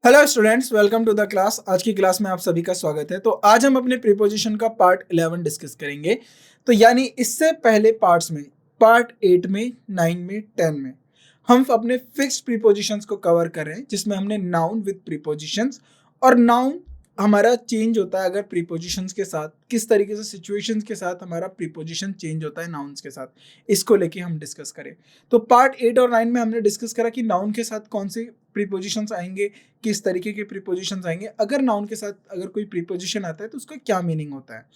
Hello students, welcome to the class. आज की class में आप सभी का स्वागत है। तो आज हम अपने प्रीपोजिशन का पार्ट 11 डिस्कस करेंगे। तो यानी इससे पहले पार्ट्स में पार्ट 8 में 9 में 10 में हम अपने फिक्स्ड प्रीपोजिशंस को कवर कर रहे हैं, जिसमें हमने नाउन विद प्रीपोजिशंस और नाउन हमारा चेंज होता है अगर प्रीपोजिशंस के साथ, किस तरीके से सिचुएशंस के साथ हमारा प्रीपोजिशन चेंज होता है नाउन्स के साथ, इसको लेके हम डिस्कस करें। तो पार्ट 8 और 9 में हमने डिस्कस करा कि नाउन के साथ कौन से प्रीपोजिशंस आएंगे, किस तरीके के प्रीपोजिशंस आएंगे, अगर नाउन के साथ अगर कोई प्रीपोजिशन आता है तो उसका क्या मीनिंग होता है।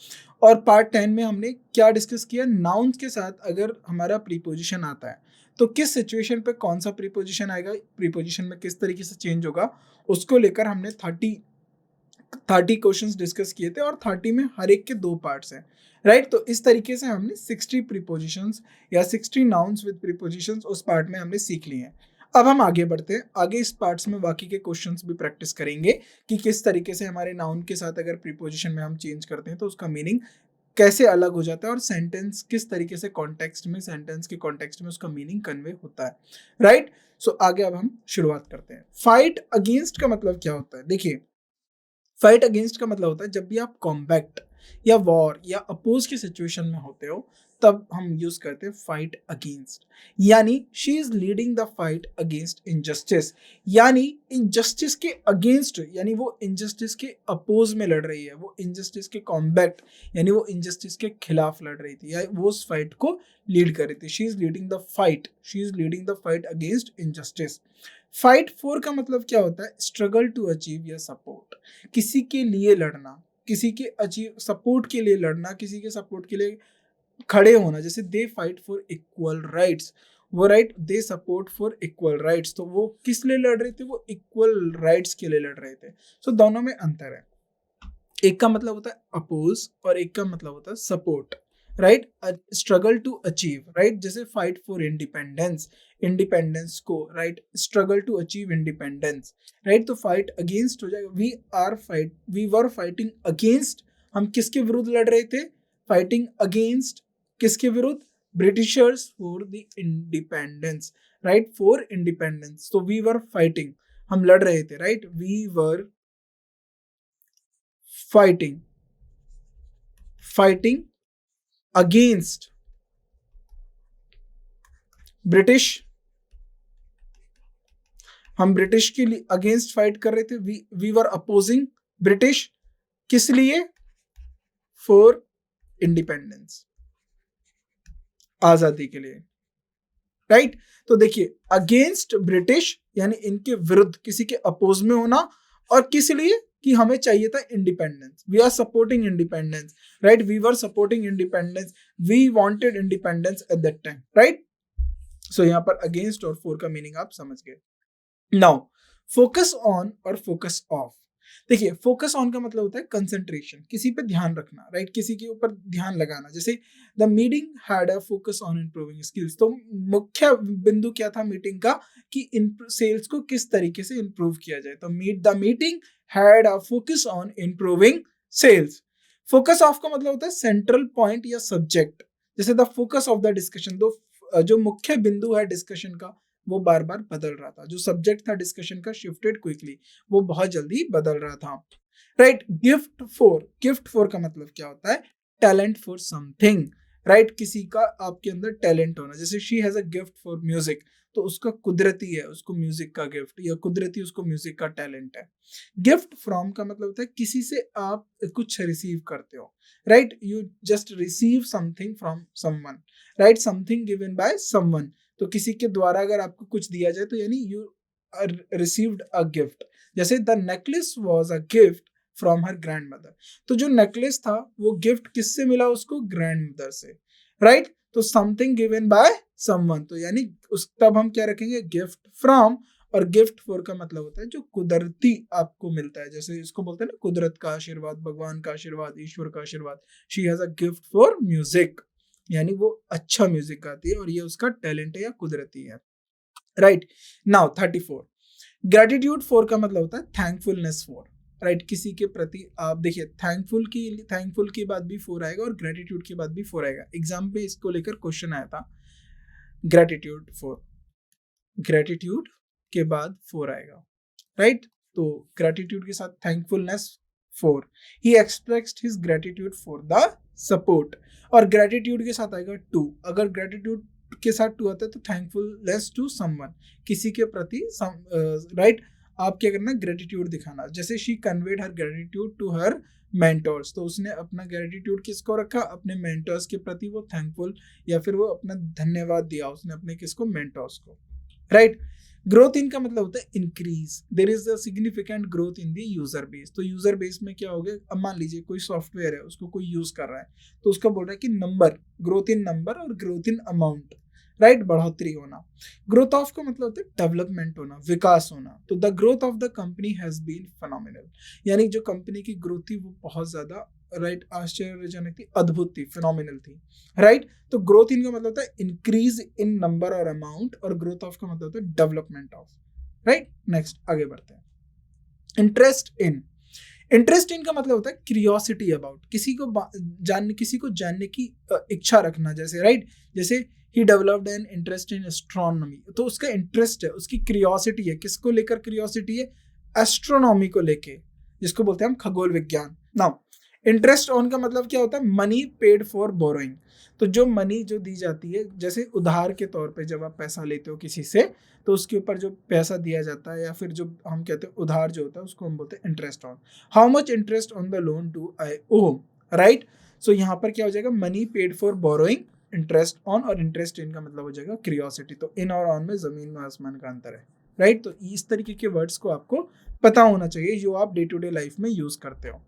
और पार्ट 10 में हमने क्या डिस्कस किया, नाउन्स के साथ अगर हमारा प्रीपोजिशन आता है तो किस सिचुएशन पे कौन सा प्रीपोजिशन आएगा, प्रीपोजिशन में किस तरीके से चेंज होगा, उसको लेकर हमने 30 क्वेश्चंस डिस्कस किए थे और 30 में हर एक के 2 पार्ट्स हैं, राइट। तो इस तरीके से हमने 60 प्रीपोजिशंस या 60 नाउन्स विद प्रीपोजिशंस उस पार्ट में हमने सीख लिए हैं। अब हम आगे बढ़ते हैं, आगे इस पार्ट्स में बाकी के क्वेश्चंस भी प्रैक्टिस करेंगे कि किस तरीके से हमारे नाउन के साथ अगर प्रीपोजिशन में हम चेंज करते हैं तो उसका मीनिंग कैसे अलग हो जाता है और सेंटेंस किस तरीके से कॉन्टेक्स्ट में, सेंटेंस के कॉन्टेक्स्ट में उसका मीनिंग कन्वे होता है, राइट। सो आगे अब हम शुरुआत करते हैं। फाइट अगेंस्ट का मतलब क्या होता है? देखिए, फाइट अगेंस्ट का मतलब होता है जब भी आप कॉम्बैक्ट या वॉर या अपोज की सिचुएशन में होते हो तब हम यूज करते हैं फाइट अगेंस्ट। यानी she is leading the fight against injustice, यानी इनजस्टिस के अगेंस्ट, यानी वो इनजस्टिस के अपोज में लड़ रही है, वो इनजस्टिस के कॉम्बैक्ट यानी वो इनजस्टिस के खिलाफ लड़ रही थी या वो उस फाइट को लीड कर रही थी। She is leading the fight, she is leading the fight against injustice. Fight for का मतलब क्या होता है? स्ट्रगल टू अचीव या सपोर्ट, किसी के लिए लड़ना, किसी के अचीव सपोर्ट के लिए लड़ना, किसी के सपोर्ट के लिए खड़े होना। जैसे they fight for equal rights, वो right they support for equal rights, तो वो किस लिए लड़ रहे थे? वो इक्वल राइट्स के लिए लड़ रहे थे। सो दोनों में अंतर है, एक का मतलब होता है अपोज और एक का मतलब होता है support, right. Struggle to achieve, right, जैसे फाइट फॉर इंडिपेंडेंस, इंडिपेंडेंस को, right, struggle to achieve independence, right. तो फाइट अगेंस्ट हो जाएगा, वी वर फाइटिंग अगेंस्ट, हम किसके विरुद्ध लड़ रहे थे? फाइटिंग अगेंस्ट किसके विरुद्ध? Britishers for the independence, right, for independence. तो वी वर फाइटिंग, हम लड़ रहे थे, right, we were fighting, fighting against British, हम ब्रिटिश के लिए अगेंस्ट फाइट कर रहे थे। वी वर अपोजिंग ब्रिटिश, किस लिए? फॉर इंडिपेंडेंस, आजादी के लिए, राइट। तो देखिए, अगेंस्ट ब्रिटिश यानी इनके विरुद्ध, किसी के अपोज में होना, और किस लिए? कि हमें चाहिए था independence, we are supporting independence, right, we were supporting independence, we wanted independence at that time, right. So यहाँ पर अगेंस्ट और फॉर का मीनिंग आप समझ गए। नाउ फोकस ऑन और फोकस ऑफ। देखिए, फोकस ऑन का मतलब होता है कंसंट्रेशन, किसी पे ध्यान रखना, राइट, किसी के ऊपर ध्यान लगाना। जैसे the meeting had a focus on improving skills, तो मुख्य बिंदु क्या था मीटिंग का? कि सेल्स को किस तरीके से इंप्रूव किया जाए। तो the meeting had a focus on improving sales. Focus of का मतलब होता है सेंट्रल पॉइंट या सब्जेक्ट। जैसे the focus of the discussion, तो जो मुख्य बिंदु है डिस्कशन का वो बार बार बदल रहा था, जो सब्जेक्ट था डिस्कशन का शिफ्टेड क्विकली, वो बहुत जल्दी बदल रहा था, राइट। गिफ्ट फॉर का मतलब क्या होता है? टैलेंट फॉर समथिंग, राइट, किसी का आपके अंदर टैलेंट होना। जैसे she has a gift for music, तो उसका कुदरती है उसको म्यूजिक का गिफ्ट, या कुदरती उसको म्यूजिक का टैलेंट है। गिफ्ट फ्रॉम का मतलब होता है किसी से आप कुछ रिसीव करते हो, right, you just receive something from someone, right, something given by someone. तो किसी के द्वारा अगर आपको कुछ दिया जाए तो यानी यू रिसीव्ड अ गिफ्ट। जैसे the necklace was a gift from her grand mother, तो जो नेकलेस था वो गिफ्ट किससे मिला उसको? ग्रैंड मदर से, राइट। तो समथिंग गिवन बाय समवन, तो यानी उस तब हम क्या रखेंगे? Gift from. और गिफ्ट फॉर का मतलब होता है जो कुदरती आपको मिलता है, जैसे इसको बोलते हैं ना, कुदरत का आशीर्वाद, भगवान का आशीर्वाद, ईश्वर का आशीर्वाद। She has a gift for music, यानी वो अच्छा म्यूजिक गाती है और ये उसका टैलेंट है या कुदरती है, राइट। नाउ 34, ग्रेटिट्यूड फॉर का मतलब होता है थैंकफुलनेस फॉर, राइट, किसी के प्रति आप देखिए, थैंकफुल के बाद भी फोर आएगा और ग्रेटिट्यूड के बाद भी फोर आएगा। एग्जाम पे इसको लेकर क्वेश्चन आया था, ग्रेटिट्यूड फॉर, ग्रेटिट्यूड के बाद फोर आएगा, राइट। तो ग्रेटिट्यूड के साथ thankfulness 4, he expressed his gratitude for the support, और ग्रेटिट्यूड के साथ आएगा 2, अगर ग्रेटिट्यूड के साथ 2 आता है तो थैंकफुलनेस टू समवन, किसी के प्रति राइट आप क्या करना, ग्रेटिट्यूड दिखाना, जैसे she conveyed her gratitude to her mentors, तो उसने अपना ग्रेटिट्यूड किसको रखा, अपने मेंटर्स के प्रति वो थैंकफुल, या फिर वो अपना धन्यवाद दिया उसने अपने किसको, मेंटर्स को, राइट। ग्रोथ इन का मतलब होता है increase, there is a significant growth in the user base, तो यूजर बेस में क्या हो गया, अब मान लीजिए कोई सॉफ्टवेयर है उसको कोई यूज कर रहा है, तो उसका बोल रहा है कि नंबर, ग्रोथ इन नंबर और ग्रोथ इन अमाउंट, राइट, बढ़ोतरी होना। ग्रोथ ऑफ का मतलब होता है डेवलपमेंट होना, विकास होना, तो the growth of the company has been phenomenal, यानी जो कंपनी की ग्रोथ थी वो बहुत ज्यादा, राइट, आश्चर्यजनक थी, अद्भुत थी, फिनोमिनल थी, राइट। तो ग्रोथ इन का मतलब होता है इंक्रीज इन नंबर और अमाउंट, और ग्रोथ ऑफ का मतलब होता है डेवलपमेंट ऑफ, राइट। नेक्स्ट आगे बढ़ते हैं। इंटरेस्ट इन, इंटरेस्ट इन का मतलब होता है क्यूरियोसिटी अबाउट, किसी को जानने की इच्छा रखना, जैसे राइट, जैसे he developed an interest in astronomy, तो उसका इंटरेस्ट है, उसकी क्यूरियोसिटी है, किसको लेकर क्यूरियोसिटी है, एस्ट्रोनॉमी को लेके, जिसको बोलते हैं हम खगोल विज्ञान। नाउ इंटरेस्ट ऑन का मतलब क्या होता है, मनी पेड फॉर बोरोइंग, तो जो मनी जो दी जाती है, जैसे उधार के तौर पे जब आप पैसा लेते हो किसी से, तो उसके ऊपर जो पैसा दिया जाता है, या फिर जो हम कहते हैं उधार जो होता है, उसको हम बोलते हैं interest on. How much interest on the loan to I O, right. So यहाँ पर क्या हो जाएगा, money paid for borrowing, interest on, और इंटरेस्ट इन का मतलब हो जाएगा क्यूरियोसिटी, तो इन और ऑन में जमीन और आसमान का अंतर है, राइट। तो इस तरीके के वर्ड्स को आपको पता होना चाहिए जो आप डे टू डे लाइफ में यूज करते हो।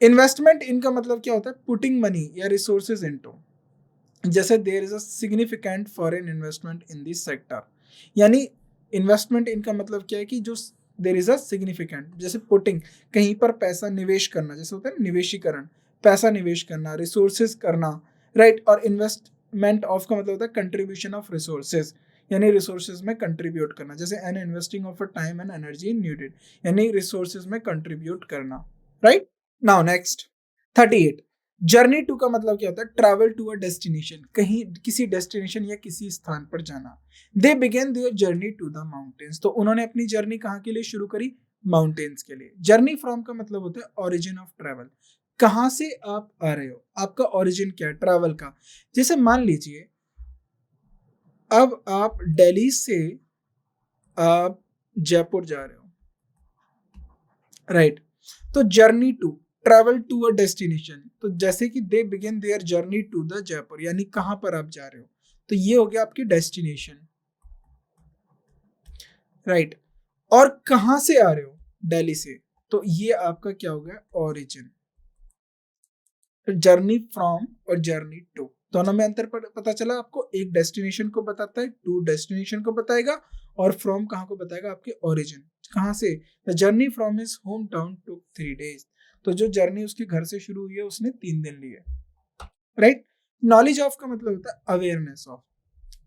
इन्वेस्टमेंट इनका मतलब क्या होता है, पुटिंग मनी या रिसोर्सेज इनटू, जैसे there is a significant foreign investment in this sector, यानी इन्वेस्टमेंट इनका मतलब क्या है कि जो देयर इज अ सिग्निफिकेंट, जैसे पुटिंग, कहीं पर पैसा निवेश करना, जैसे होता है निवेशीकरण, पैसा निवेश करना, रिसोर्सेज करना, राइट। और इन्वेस्टमेंट ऑफ का मतलब होता है कंट्रीब्यूशन ऑफ रिसोर्सेज, यानी रिसोर्सेज में कंट्रीब्यूट करना, जैसे an investing of a time and energy needed, यानी रिसोर्सेज में कंट्रीब्यूट करना, right. Now next 38, journey to का मतलब क्या होता है, ट्रैवल टू अ डेस्टिनेशन, कहीं किसी डेस्टिनेशन या किसी स्थान पर जाना। They began their journey to the mountains, तो उन्होंने अपनी जर्नी कहाँ के लिए शुरू करी, माउंटेन्स के लिए। जर्नी फ्रॉम का मतलब होता है ओरिजिन ऑफ ट्रैवल, कहाँ से आप आ रहे हो, आपका ओरिजिन क्या है ट्रैवल का। जैसे मान लीजिए अब आप दिल्ली से आप जयपुर जा रहे हो, राइट। तो journey to, travel to a destination, तो जैसे कि they begin their journey to the Jaipur, यानी कहां पर आप जा रहे हो, तो ये हो गया आपकी डेस्टिनेशन, राइट। और कहां से आ रहे हो, दिल्ली से, तो ये आपका क्या हो गया, ओरिजिन। जर्नी फ्रॉम और जर्नी टू, दोनों में अंतर पता चला आपको, एक डेस्टिनेशन को बताता है, टू डेस्टिनेशन को बताएगा, और फ्रॉम कहाँ को बताएगा, आपके ओरिजिन कहाँ से। The journey from his home town took 3 days, तो जो जर्नी उसके घर से शुरू हुई है उसने 3 दिन लिए, राइट। नॉलेज ऑफ का मतलब होता है अवेयरनेस ऑफ,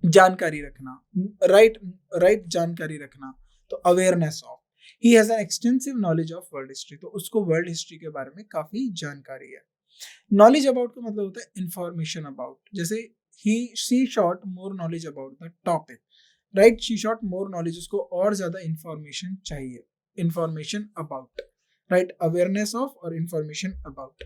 जानकारी रखना, राइट, राइट, जानकारी रखना, तो awareness of. He has an extensive knowledge of world history, तो उसको वर्ल्ड हिस्ट्री के बारे में काफी जानकारी है। नॉलेज अबाउट का मतलब होता है इंफॉर्मेशन अबाउट, जैसे ही she sought more knowledge about the topic, right, she sought more knowledge, उसको और ज्यादा इंफॉर्मेशन चाहिए, information about, right, awareness of और इंफॉर्मेशन अबाउट।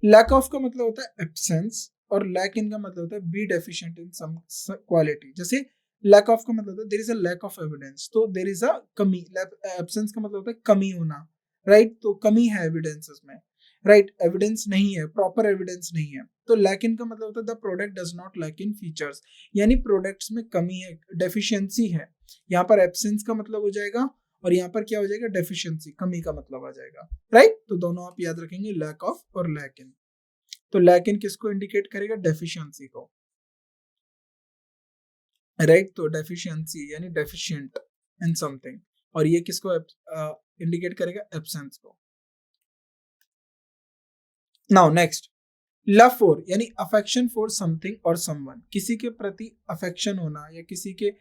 लैक ऑफ का मतलब होता है एब्सेंस, और लैक इन का मतलब होता है be deficient in some quality, जैसे लैक ऑफ का मतलब होता है there is a lack of evidence, तो देयर इज अ कमी, एब्सेंस का मतलब होता है कमी होना, राइट, तो कमी है एविडेंसेस में, राइट, एविडेंस नहीं है, प्रॉपर एविडेंस नहीं है। तो लैक इन का मतलब होता है the product does not lack in features, यानी प्रोडक्ट्स में कमी है, डेफिशिएंसी है। यहाँ पर एब्सेंस का मतलब हो जाएगा, और यहाँ पर क्या हो जाएगा, डेफिशिएंसी, कमी का मतलब आ जाएगा, राइट। तो दोनों आप याद रखेंगे, लैक ऑफ और लैक इन। तो लैक इन किसको इंडिकेट करेगा, डेफिशिएंसी को, राइट। तो डेफिशिएंसी यानी डेफिशिएंट इन समथिंग, और ये किसको इंडिकेट करेगा, एब्सेंस को। नाउ नेक्स्ट, लव फॉर यानी अफेक्शन फॉर समथिंग और समवन, किसी के प्रति अफेक्शन होना, या किसी के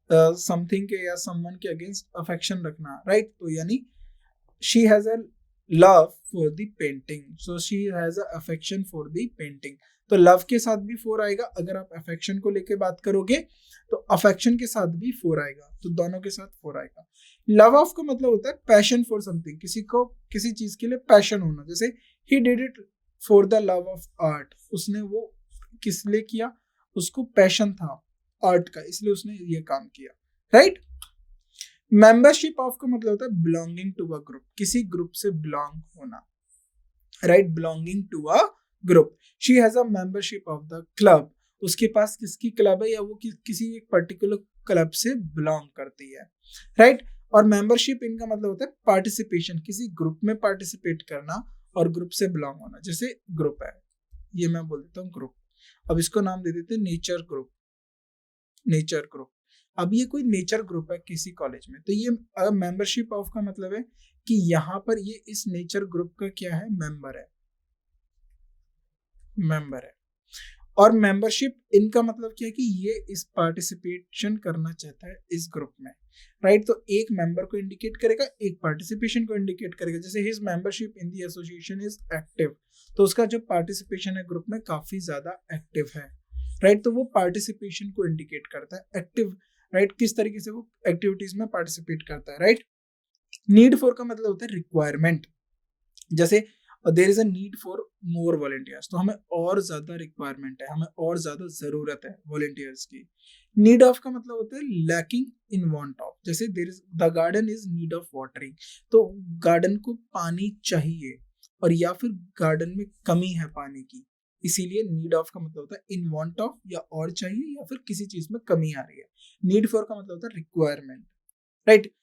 समथिंग के या समवन के अगेंस्ट अफेक्शन रखना, राइट। तो यानी she has a love for the painting, so she has a affection for the painting, तो लव के साथ भी 4 आएगा। अगर आप अफेक्शन को लेके बात करोगे तो अफेक्शन के साथ भी 4 आएगा, तो दोनों के साथ 4 आएगा। लव ऑफ का मतलब होता है पैशन फॉर समथिंग, किसी को किसी चीज के लिए पैशन होना, जैसे he did it for the love of art, उसने वो किस लिए किया, उसको पैशन था आर्ट का, इसलिए उसने ये काम किया, राइट। मेंबरशिप ऑफ का मतलब होता है बिलोंगिंग टू अ ग्रुप, किसी ग्रुप से बिलोंग होना, right, belonging to a group. She has a membership of the club, उसके पास किसकी क्लब है या वो किसी एक पर्टिकुलर क्लब से बिलोंग करती है, राइट। और मेंबरशिप इनका मतलब होता है पार्टिसिपेशन, किसी ग्रुप में पार्टिसिपेट करना और ग्रुप से बिलोंग होना। जैसे ग्रुप है, ये मैं बोल देता हूँ ग्रुप, अब इसको नाम दे देते हैं नेचर ग्रुप, नेचर ग्रुप। अब ये कोई नेचर ग्रुप है किसी कॉलेज में, तो ये मेंबरशिप ऑफ का मतलब है कि यहाँ पर ये इस नेचर ग्रुप का क्या है, मेंबर है, मेंबर है। और मेंबरशिप इनका मतलब क्या है कि ये इस पार्टिसिपेशन करना चाहता है इस ग्रुप में, राइट। तो एक मेंबर को इंडिकेट करेगा, एक पार्टिसिपेशन को इंडिकेट करेगा। जैसे his membership in the association is active, तो उसका जो पार्टिसिपेशन है ग्रुप में काफी ज्यादा एक्टिव है, राइट। तो वो पार्टिसिपेशन को इंडिकेट करता है, एक्टिव, राइट, किस तरीके से वो एक्टिविटीज में पार्टिसिपेट करता है, राइट। नीड फॉर का मतलब होता है रिक्वायरमेंट, जैसे there is a need for more volunteers, तो हमें और ज्यादा रिक्वायरमेंट है, हमें और ज्यादा जरूरत है वॉलंटियर्स की। नीड ऑफ का मतलब होता है लैकिंग इन वांट ऑफ, जैसे there is the garden is need of watering, तो गार्डन को पानी चाहिए और या फिर गार्डन में कमी है पानी की, इसीलिए नीड ऑफ का मतलब होता है इन वांट ऑफ, या और चाहिए या फिर किसी चीज में कमी आ रही है। नीड फॉर का मतलब होता है रिक्वायरमेंट, राइट।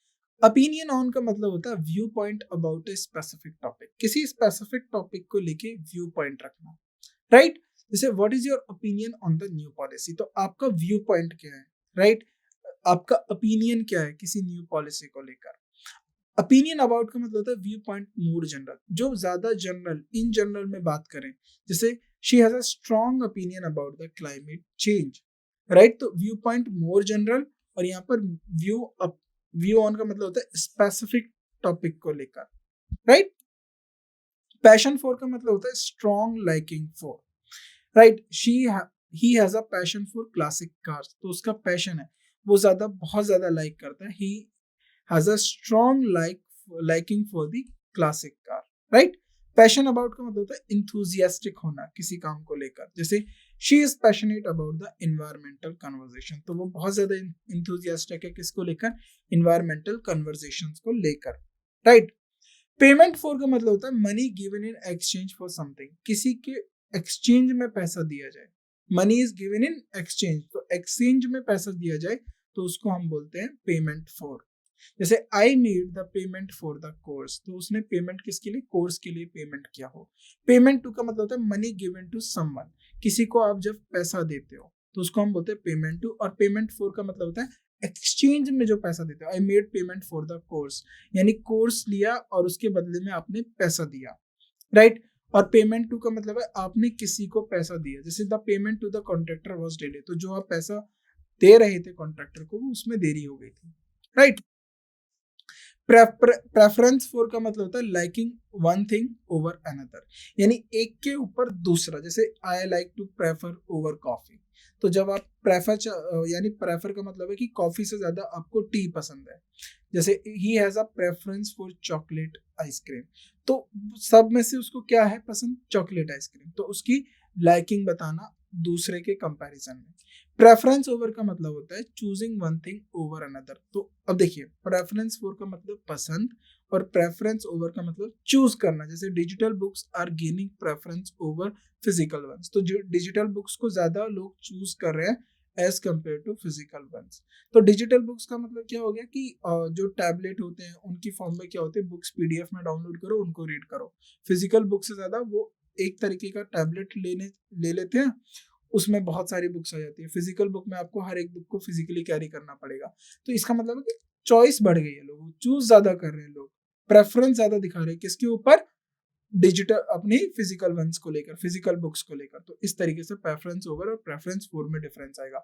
ओपिनियन ऑन का मतलब होता है view point about a specific topic, किसी स्पेसिफिक टॉपिक को लेके व्यू पॉइंट रखना, राइट। जैसे what is your opinion on the new policy, तो आपका व्यू पॉइंट क्या है, राइट, आपका ओपिनियन क्या है किसी न्यू पॉलिसी को लेकर। ओपिनियन अबाउट का मतलब होता है व्यू पॉइंट मोर जनरल, जो ज्यादा जनरल, इन जनरल में बात करें, जैसे she has a strong opinion about the climate change, right. तो व्यू पॉइंट मोर जनरल, और यहाँ पर व्यू ऑन का मतलब होता है स्पेसिफिक टॉपिक को लेकर, राइट। पैशन फॉर का मतलब होता है strong liking for, right. He has a passion for classic cars, तो उसका पैशन है, वो बहुत ज्यादा लाइक करता है, he has a strong liking for the classic car, right. Passion about का मतलब होता है इंथुजियास्टिक होना किसी काम को लेकर, जैसे she is passionate about the environmental conversation, तो वो बहुत ज्यादा इंथुजियास्टिक है किसको लेकर, एनवायरमेंटल कन्वर्सेशन को लेकर, राइट। पेमेंट फॉर का मतलब होता है money given in exchange for something, किसी के एक्सचेंज में पैसा दिया जाए, money is given in exchange, तो एक्सचेंज में पैसा दिया जाए तो उसको हम बोलते हैं पेमेंट फॉर। जैसे I made the payment for the course, तो उसने पेमेंट किसके लिए, कोर्स के लिए पेमेंट किया हो। पेमेंट टू का मतलब होता है मनी गिवन टू समवन, किसी को आप जब पैसा देते हो तो उसको हम बोलते हैं पेमेंट टू। और पेमेंट फॉर का मतलब होता है एक्सचेंज में जो पैसा देते हो, I made payment for the course, यानी कोर्स लिया और उसके बदले में आपने पैसा दिया, राइट। और पेमेंट टू का मतलब है आपने किसी को पैसा दिया, जैसे the payment to the contractor was delay, तो जो आप पैसा दे रहे थे कॉन्ट्रैक्टर को वो उसमें देरी हो गई थी, राइट। प्रेफरेंस फॉर का मतलब होता है liking one thing over another, यानी एक के ऊपर दूसरा, जैसे I like to prefer over coffee, तो जब आप यानी प्रेफर का मतलब है कि कॉफी से ज्यादा आपको टी पसंद है, जैसे he has a preference for chocolate ice cream, तो सब में से उसको क्या है पसंद, चॉकलेट आइसक्रीम, तो उसकी लाइकिंग बताना दूसरे के कंपैरिजन में। प्रेफरेंस ओवर का मतलब होता है choosing one thing over another, तो अब देखिए प्रेफरेंस फॉर का मतलब पसंद और प्रेफरेंस ओवर का मतलब चूज करना, जैसे digital books are gaining preference over physical ones, तो जो डिजिटल बुक्स को ज्यादा लोग चूज कर रहे हैं as compare to physical ones. तो डिजिटल बुक्स का मतलब क्या हो गया कि जो टैबलेट होते हैं उनकी फॉर्म में क्या होते हैं, बुक्स पीडीएफ में डाउनलोड करो उनको रीड करो। फिजिकल बुक से ज्यादा वो एक तरीके का टैबलेट ले लेते हैं, उसमें बहुत सारी बुक्स आ जाती है। फिजिकल बुक में आपको हर एक बुक को फिजिकली कैरी करना पड़ेगा, तो इसका मतलब है कि चॉइस बढ़ गई है, लोग चूज ज्यादा कर रहे हैं, लोग प्रेफरेंस ज्यादा दिखा रहे हैं किसके ऊपर, डिजिटल अपनी फिजिकल वंस को लेकर, फिजिकल बुक्स को लेकर। तो इस तरीके से प्रेफरेंस ओवर और प्रेफरेंस फॉर में डिफरेंस आएगा।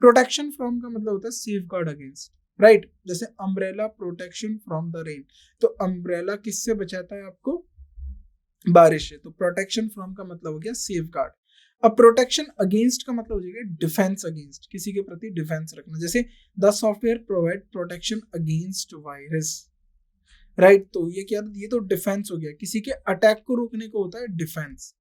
प्रोटेक्शन फ्रॉम का मतलब होता है सेफ गार्ड अगेंस्ट, राइट। जैसे umbrella protection from the rain, तो अम्ब्रेला किससे बचाता है आपको, बारिश से, तो प्रोटेक्शन फ्रॉम का मतलब हो गया सेफ गार्ड। अब प्रोटेक्शन अगेंस्ट का मतलब हो जाएगा डिफेंस अगेंस्ट, किसी के प्रति डिफेंस रखना, जैसे the software provide protection against virus, right. तो ये क्या, ये तो डिफेंस हो गया, किसी के अटैक को रोकने को होता है डिफेंस,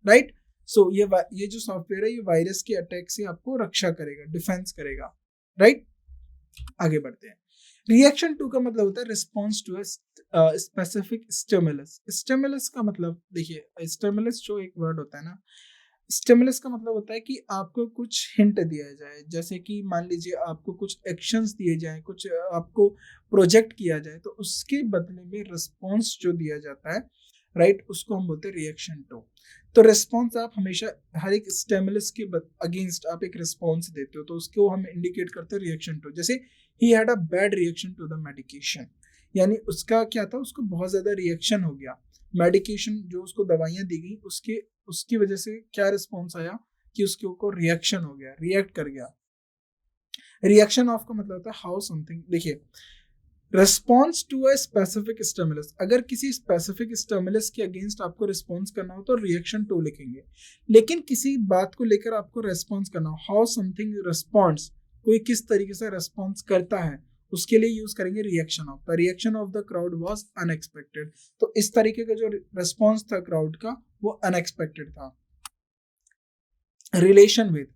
राइट। सो ये जो सॉफ्टवेयर है ये वायरस के अटैक से आपको रक्षा करेगा, डिफेंस करेगा, राइट। आगे बढ़ते हैं। रिएक्शन टू का मतलब होता है response to specific stimulus. Stimulus का मतलब देखिए, स्टिमुलस जो एक वर्ड होता है ना, स्टिमुलस का मतलब होता है कि आपको कुछ हिंट दिया जाए, जैसे कि मान लीजिए आपको कुछ एक्शंस दिए जाए, कुछ आपको प्रोजेक्ट किया जाए, तो उसके बदले में रिस्पॉन्स जो दिया जाता है, राइट, उसको हम बोलते हैं रिएक्शन टू। तो रिस्पॉन्स आप हमेशा हर एक स्टिमुलस के अगेंस्ट आप एक रिस्पॉन्स देते हो, तो उसको हम इंडिकेट करते हैं रिएक्शन टू। जैसे he had a bad reaction to the medication, यानी उसका क्या था, उसको बहुत ज्यादा रिएक्शन हो गया, मेडिकेशन जो उसको दवाइयां दी गई उसकी वजह से क्या रिस्पॉन्स आया कि उसके ऊपर रिएक्शन हो गया, रिएक्ट कर गया। रिएक्शन ऑफ का मतलब होता है हाउ समथिंग, देखिए response to a specific stimulus, अगर किसी स्पेसिफिक स्टिमुलस के अगेंस्ट आपको रिस्पॉन्स करना हो तो रिएक्शन टू लिखेंगे, लेकिन किसी बात को लेकर आपको रिस्पॉन्स करना हो, हाउ समथिंग रिस्पॉन्ड्स, कोई किस तरीके से रिस्पॉन्स करता है, उसके लिए यूज करेंगे reaction of. The reaction of the crowd was unexpected, तो इस तरीके का जो रिस्पॉन्स था क्राउड का वो अनएक्सपेक्टेड था। Relation with,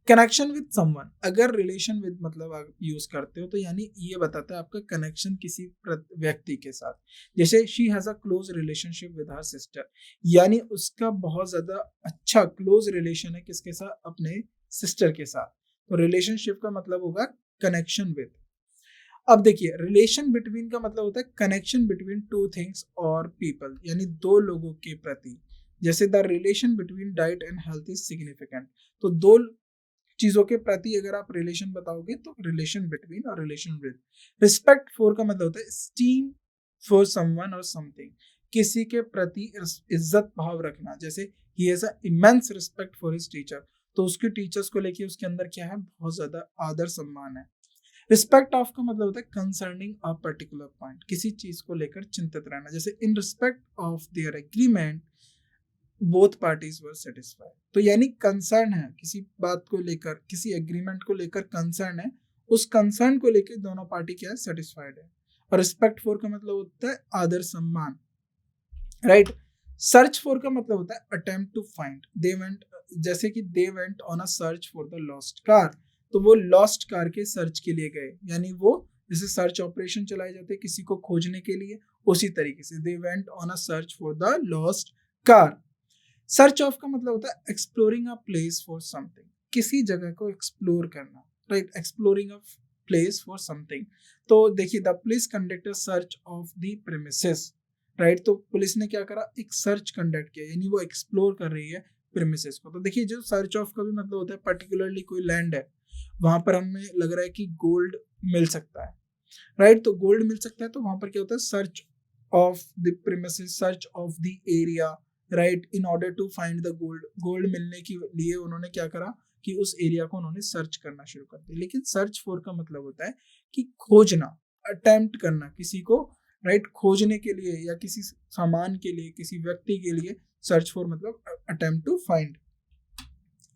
connection with someone, अगर रिलेशन विद मतलब आप यूज करते हो तो यानी ये बताता है आपका कनेक्शन किसी व्यक्ति के साथ, जैसे she has a close relationship with her sister, यानी उसका बहुत ज्यादा अच्छा क्लोज रिलेशन है किसके साथ, अपने सिस्टर के साथ। तो रिलेशनशिप का मतलब होगा कनेक्शन विद। अब देखिए रिलेशन बिटवीन का मतलब होता है कनेक्शन बिटवीन टू थिंग्स और पीपल, यानी दो लोगों के प्रति, जैसे the relation between diet and health is significant, तो दो चीजों के प्रति अगर आप रिलेशन बताओगे तो रिलेशन बिटवीन और रिलेशन विद। रिस्पेक्ट फॉर का मतलब होता है स्टीम फॉर समवन और समथिंग, किसी के प्रति इज्जत भाव रखना, जैसे he has a immense respect for his teacher, तो उसके टीचर्स को लेके उसके अंदर क्या है, बहुत ज्यादा आदर सम्मान है। रिस्पेक्ट ऑफ का मतलब होता है कंसर्निंग अ पर्टिकुलर पॉइंट, किसी चीज को लेकर चिंतित रहना, जैसे in respect of their agreement both parties were satisfied, तो यानी कंसर्न है किसी बात को लेकर, किसी एग्रीमेंट को लेकर कंसर्न है, उस कंसर्न को लेकर दोनों पार्टी क्या है, सेटिस्फाइड है। और रिस्पेक्ट फॉर का मतलब होता है आदर सम्मान, राइट। सर्च फॉर का मतलब होता है attempt to find, they went, जैसे कि they went on a search for the lost car, तो वो लॉस्ट कार के सर्च के लिए गए, यानी वो जैसे सर्च ऑपरेशन चलाए जाते हैं किसी को खोजने के लिए, उसी तरीके से दे went on a search for the lost car. Search of का मतलब होता है exploring a place for something, किसी जगह को एक्सप्लोर करना, right, exploring a place for something. तो देखिए the police conduct search of the premises, right, तो पुलिस ने क्या करा, एक सर्च कंडक्ट किया, यानी वो एक्सप्लोर कर रही है प्रीमिसेस को। तो देखिए जो सर्च ऑफ का भी मतलब होता है पर्टिकुलरली कोई लैंड है, वहां पर हमें लग रहा है कि गोल्ड मिल सकता है, राइट, तो गोल्ड मिल सकता है, तो वहां पर क्या होता है, search of the premises, search of the area, right, in order to find the gold, gold मिलने के लिए उन्होंने क्या करा कि उस एरिया को उन्होंने सर्च करना शुरू कर दिया। लेकिन सर्च फॉर का मतलब होता है कि खोजना, अटेम्प्ट करना किसी को, राइट, खोजने के लिए या किसी सामान के लिए, किसी व्यक्ति के लिए सर्च फॉर मतलब attempt to find,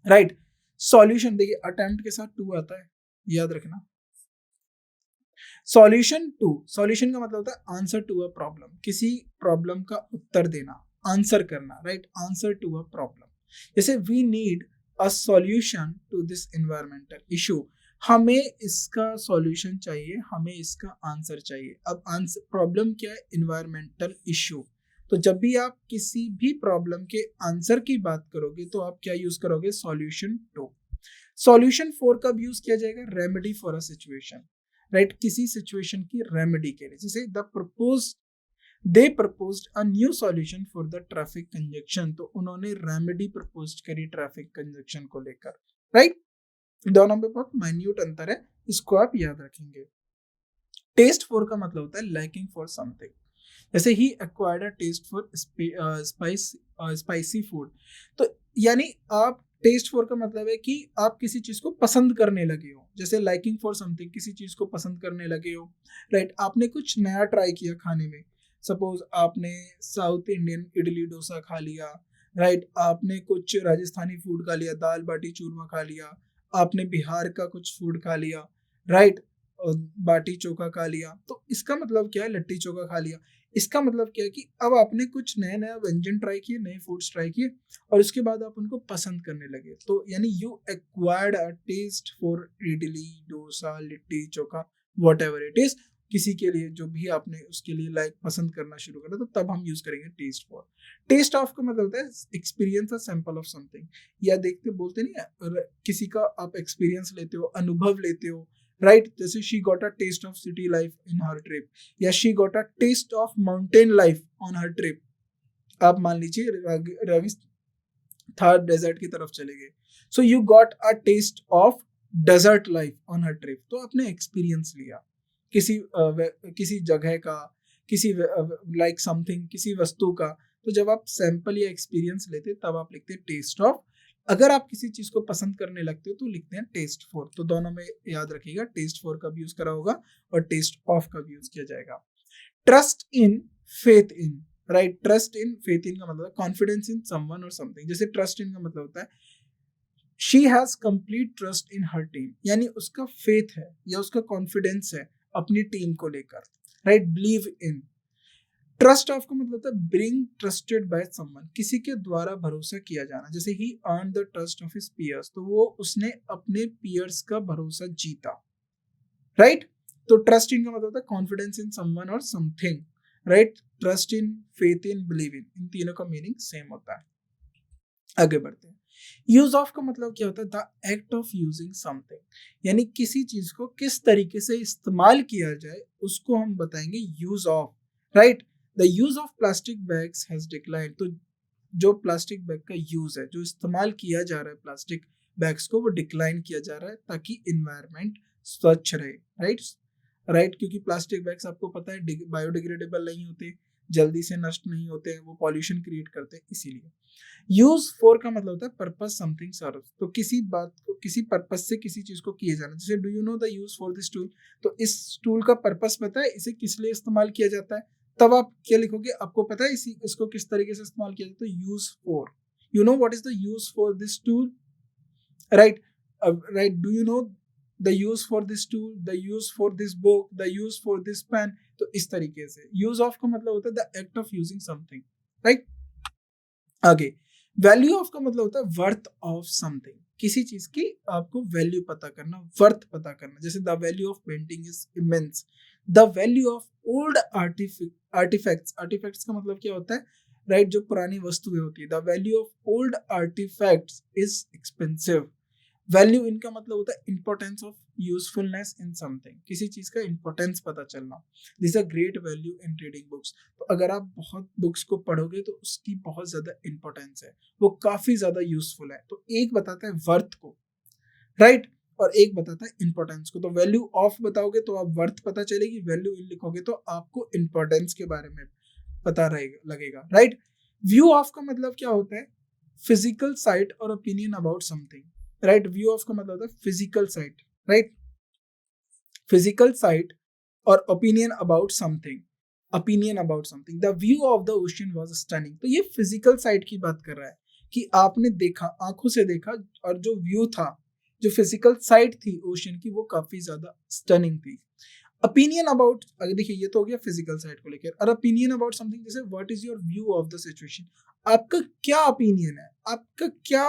right. Solution, देखिए अटेम्प्ट के साथ टू आता है, याद रखना। सॉल्यूशन टू, सॉल्यूशन का मतलब होता है आंसर टू अ प्रॉब्लम, किसी प्रॉब्लम का उत्तर देना, आंसर करना, right, answer to a problem. जैसे we need a solution to this environmental issue, हमें इसका सॉल्यूशन चाहिए, हमें इसका आंसर चाहिए। अब आंसर, प्रॉब्लम क्या है, एनवायरमेंटल इशू, तो जब भी आप किसी भी प्रॉब्लम के आंसर की बात करोगे तो आप क्या यूज करोगे, सॉल्यूशन टू। सॉल्यूशन फॉर कब यूज किया जाएगा, remedy for a situation, right, किसी सिचुएशन की रेमेडी के लिए, जैसे they proposed a new solution for the traffic congestion, तो उन्होंने रेमेडी प्रपोज करी ट्रैफिक कंजक्शन को लेकर, राइट। दोनों में बहुत माइन्यूट अंतर है, इसको आप याद रखेंगे। टेस्ट फॉर का मतलब होता है लाइकिंग फॉर समथिंग, जैसे he acquired a taste for spicy food, तो यानी आप टेस्ट फॉर का मतलब है कि आप किसी चीज को पसंद करने लगे हो, जैसे लाइकिंग फॉर समथिंग, किसी चीज को पसंद करने लगे हो, राइट। आपने कुछ नया ट्राई किया खाने में, सपोज आपने साउथ इंडियन इडली डोसा खा लिया, राइट, आपने कुछ राजस्थानी फूड खा लिया, दाल बाटी चूरमा खा लिया, आपने बिहार का कुछ फूड खा लिया, राइट, बाटी चोखा खा लिया। तो इसका मतलब क्या है, लिट्टी चोखा खा लिया। इसका मतलब क्या है कि अब आपने कुछ नया नया व्यंजन ट्राई किए, नए फूड्स ट्राई किए और उसके बाद आप उनको पसंद करने लगे। तो यानी you acquired a taste for idli, dosa, litti chokha, whatever it is. किसी के लिए जो भी आपने उसके लिए लाइक पसंद करना शुरू करा, तो तब हम यूज करेंगे टेस्ट फॉर। टेस्ट ऑफ का मतलब होता है experience, a sample of something. या देखते बोलते नहीं है, किसी का आप एक्सपीरियंस लेते हो, अनुभव लेते हो, राइट। जैसे she got a taste of city life in her trip, या she got a taste of mountain life on her trip. आप मान लीजिए राजस्थान डेजर्ट की तरफ चले गए, so you got a taste of desert life on her trip. तो आपने एक्सपीरियंस लिया किसी जगह का, किसी लाइक समथिंग, किसी वस्तु का। तो जब आप सैंपल या एक्सपीरियंस लेते तब आप लिखते हैं टेस्ट ऑफ। अगर आप किसी चीज को पसंद करने लगते हो तो लिखते हैं टेस्ट फॉर। तो दोनों में याद रखिएगा, टेस्ट फॉर का भी यूज करा होगा और टेस्ट ऑफ का भी यूज किया जाएगा। Trust in, faith in, right. Trust in, faith in का मतलब कॉन्फिडेंस इन समवन और समथिंग। जैसे ट्रस्ट इन का मतलब होता है she has complete trust in her team, यानी उसका फेथ है या उसका कॉन्फिडेंस है अपनी टीम को लेकर, right. Believe in. Trust of का मतलब होता है ब्रिंग ट्रस्टेड बाय समवन, किसी के द्वारा भरोसा किया जाना। जैसे he earned the trust of his peers, तो वो उसने अपने पीयर्स का भरोसा जीता, राइट। तो ट्रस्ट इन का मतलब होता है कॉन्फिडेंस इन समवन और something, right. Trust in, faith in, believe in तीनों का मीनिंग सेम होता है। आगे बढ़ते हैं। यूज ऑफ का मतलब क्या होता है, the act of using something, यानी किसी चीज को किस तरीके से इस्तेमाल किया जाए उसको हम बताएंगे use of, right. The use of plastic bags has declined, तो जो प्लास्टिक बैग का यूज है, जो इस्तेमाल किया जा रहा है प्लास्टिक बैग्स को, वो डिक्लाइन किया जा रहा है ताकि इन्वायरमेंट स्वच्छ रहे, राइट। राइट, क्योंकि प्लास्टिक बैग्स आपको पता है बायोडिग्रेडेबल नहीं होते, जल्दी से नष्ट नहीं होते, वो पॉल्यूशन क्रिएट करते हैं, इसीलिए। यूज फॉर का मतलब होता है पर्पस समथिंग सर्व, तो किसी बात को किसी पर्पस से किसी चीज को किए जाना। जैसे do you know the use for this tool, तो इस टूल का पर्पस पता है, इसे किस लिए इस्तेमाल किया जाता है। तब आप क्या लिखोगे, आपको पता है इसको किस तरीके से इस्तेमाल किया जाता है, use for. You know what is the use for this tool, right. Right, do you know the use for this tool, the use for this book, the use for this pen. तो इस तरीके से use of का मतलब होता है the act of using something, right. आगे, value of का मतलब होता है वर्थ ऑफ समथिंग, किसी चीज की आपको वैल्यू पता करना, वर्थ पता करना। जैसे the value of painting is immense, the value of old artifacts, artifacts का मतलब क्या होता है, राइट, जो पुरानी वस्तुएं होती है। The value of old artifacts is expensive. Value इनका मतलब होता है importance of usefulness in something, किसी चीज का इंपॉर्टेंस पता चलना। This a great value in reading books, तो अगर आप बहुत बुक्स को पढ़ोगे तो उसकी बहुत ज्यादा इंपॉर्टेंस है, वो काफी ज्यादा यूजफुल है। तो एक बताता है वर्थ को, राइट, और एक बताता है इंपॉर्टेंस को। तो वैल्यू ऑफ बताओगे तो आप वर्थ पता चलेगी, वैल्यू इन लिखोगे तो आपको इंपॉर्टेंस के बारे में पता रहेगा लगेगा, राइट। व्यू ऑफ का मतलब क्या होता है, फिजिकल साइट और opinion about something, right. View of का मतलब होता है physical sight, right, physical sight और opinion about something, opinion about something. The view of the ocean was stunning, तो ये फिजिकल साइट की बात कर रहा है कि आपने देखा, आंखों से देखा, और जो व्यू था, जो फिजिकल साइट थी ओशन की, वो काफी ज्यादा स्टनिंग थी। ओपिनियन अबाउट, अगर देखिए ये तो हो गया फिजिकल साइड को लेकर, और ओपिनियन अबाउट समथिंग, जैसे what is your view of the situation, आपका क्या ओपिनियन है, आपका क्या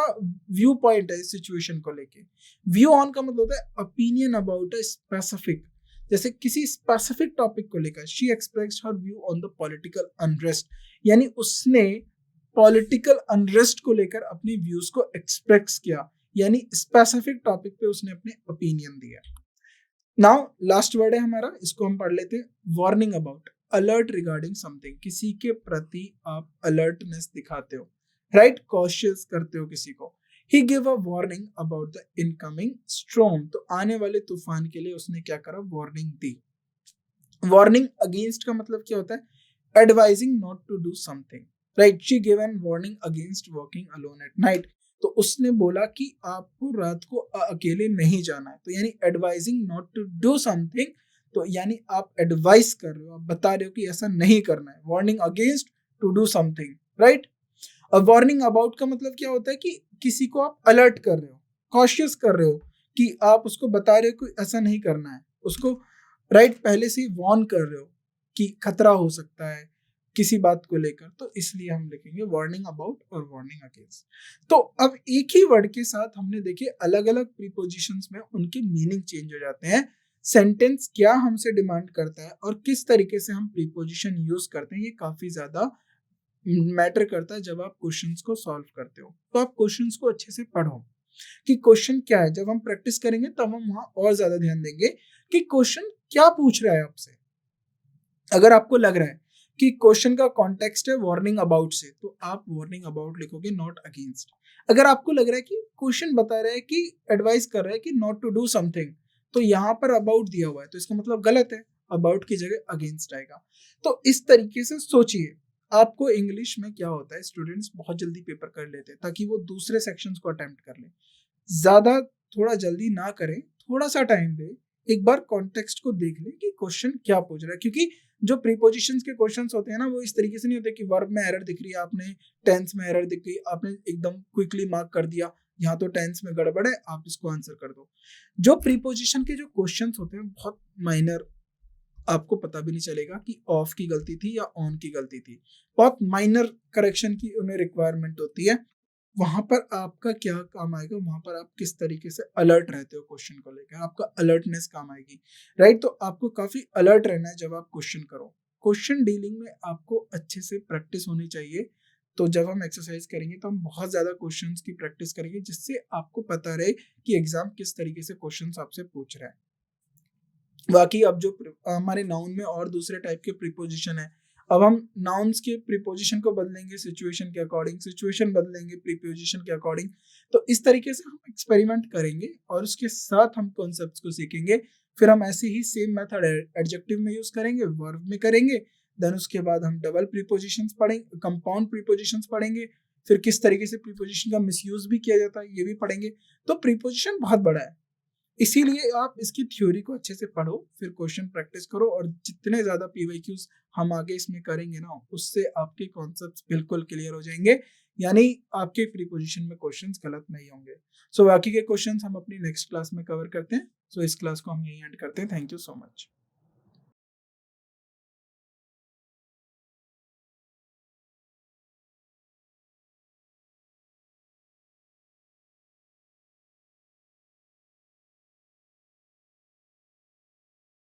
व्यू पॉइंट है इस सिचुएशन को लेके। व्यू ऑन का मतलब होता है ओपिनियन अबाउट अ स्पेसिफिक, जैसे किसी स्पेसिफिक टॉपिक को लेकर। She expressed her view on the political unrest, यानी उसने पॉलिटिकल अनरेस्ट को लेकर अपनी व्यूज को एक्सप्रेस किया, यानी स्पेसिफिक टॉपिक पे उसने अपने ओपिनियन दिया। नाउ लास्ट वर्ड है हमारा, इसको हम पढ़ लेते हैं। Warning about, alert regarding something, किसी के प्रति आप अलर्टनेस दिखाते हो, राइट, कॉशियस करते हो किसी को। He give a warning about the incoming storm, तो आने वाले तूफान के लिए उसने क्या करा, वार्निंग दी। वार्निंग अगेंस्ट का मतलब क्या होता है, advising not to do something, right. She give an warning against walking alone at night, तो उसने बोला कि आपको रात को अकेले नहीं जाना है, तो यानी advising not to do something, तो यानी आप एडवाइस कर रहे हो, आप बता रहे हो कि ऐसा नहीं करना है, warning against to do something, right. अब वार्निंग अबाउट का मतलब क्या होता है कि किसी को आप अलर्ट कर रहे हो, कॉशियस कर रहे हो, कि आप उसको बता रहे हो कि ऐसा नहीं करना है, उसको राइट पहले से ही वार्न कर रहे हो कि खतरा हो सकता है किसी बात को लेकर, तो इसलिए हम लिखेंगे वार्निंग अबाउट और वार्निंग अगेंस्ट। तो अब एक ही वर्ड के साथ हमने देखे अलग अलग प्रीपोजिशंस में उनके मीनिंग चेंज हो जाते हैं, सेंटेंस क्या हमसे डिमांड करता है और किस तरीके से हम प्रीपोजिशन यूज करते हैं, ये काफी ज्यादा मैटर करता है जब आप क्वेश्चंस को सॉल्व करते हो। तो आप क्वेश्चंस को अच्छे से पढ़ो कि क्वेश्चन क्या है, जब हम प्रैक्टिस करेंगे तब हम वहां और ज्यादा ध्यान देंगे कि क्वेश्चन क्या पूछ रहा है आपसे। अगर आपको लग रहा है कि क्वेश्चन का कॉन्टेक्स्ट है वार्निंग अबाउट से, तो आप वार्निंग अबाउट लिखोगे, नॉट अगेंस्ट। अगर आपको लग रहा है कि क्वेश्चन बता रहा है कि एडवाइस कर रहा है कि नॉट टू डू समथिंग, तो यहाँ पर अबाउट दिया हुआ है तो इसका मतलब गलत है, अबाउट की जगह अगेंस्ट आएगा। तो इस तरीके से सोचिए। आपको इंग्लिश में क्या होता है, स्टूडेंट्स बहुत जल्दी पेपर कर लेते हैं ताकि वो दूसरे सेक्शंस को अटेम्प्ट कर ले। ज्यादा थोड़ा जल्दी ना करें, थोड़ा सा टाइम दे, एक बार कॉन्टेक्स्ट को देख ले कि क्वेश्चन क्या पूछ रहा है। क्योंकि जो प्रीपोजिशंस के क्वेश्चंस होते हैं ना, वो इस तरीके से नहीं होते कि वर्ब में एरर दिख रही है आपने, टेंस में एरर दिख गई, आपने एकदम क्विकली मार्क कर दिया यहाँ तो टेंस में गड़बड़ है, आप इसको आंसर कर दो। जो प्रीपोजिशन के जो क्वेश्चंस होते हैं बहुत माइनर, आपको पता भी नहीं चलेगा कि ऑफ की गलती थी या ऑन की गलती थी, बहुत माइनर करेक्शन की उन्हें रिक्वायरमेंट होती है। वहां पर आपका क्या काम आएगा, वहां पर आप किस तरीके से अलर्ट रहते हो क्वेश्चन को लेकर, आपका अलर्टनेस काम आएगी, राइट। तो आपको काफी अलर्ट रहना है जब आप क्वेश्चन करो। क्वेश्चन डीलिंग में आपको अच्छे से प्रैक्टिस होनी चाहिए। तो जब हम एक्सरसाइज करेंगे तो हम बहुत ज्यादा क्वेश्चंस की प्रैक्टिस करेंगे, जिससे आपको पता रहे कि एग्जाम किस तरीके से क्वेश्चंस आपसे पूछ रहा है। बाकी अब जो हमारे नाउन में और दूसरे टाइप के प्रीपोजिशन है, अब हम नाउन्स के प्रीपोजिशन को बदलेंगे सिचुएशन के अकॉर्डिंग, सिचुएशन बदलेंगे प्रीपोजिशन के अकॉर्डिंग। तो इस तरीके से हम एक्सपेरिमेंट करेंगे और उसके साथ हम कॉन्सेप्ट्स को सीखेंगे। फिर हम ऐसे ही सेम मेथड एडजेक्टिव में यूज करेंगे, वर्ब में करेंगे, देन उसके बाद हम डबल प्रीपोजिशंस पढ़ेंगे, कंपाउंड प्रीपोजिशंस पढ़ेंगे, फिर किस तरीके से प्रीपोजिशन का मिसयूज भी किया जाता है ये भी पढ़ेंगे। तो प्रीपोजिशन बहुत बड़ा है, इसीलिए आप इसकी थ्योरी को अच्छे से पढ़ो, फिर क्वेश्चन प्रैक्टिस करो, और जितने ज्यादा पीवाईक्यूज हम आगे इसमें करेंगे ना, उससे आपके कॉन्सेप्ट्स बिल्कुल क्लियर हो जाएंगे, यानी आपके प्रीपोजिशन में क्वेश्चंस गलत नहीं होंगे। सो बाकी के क्वेश्चंस हम अपनी नेक्स्ट क्लास में कवर करते हैं। सो इस क्लास को हम यहीं एंड करते हैं। Thank you so much.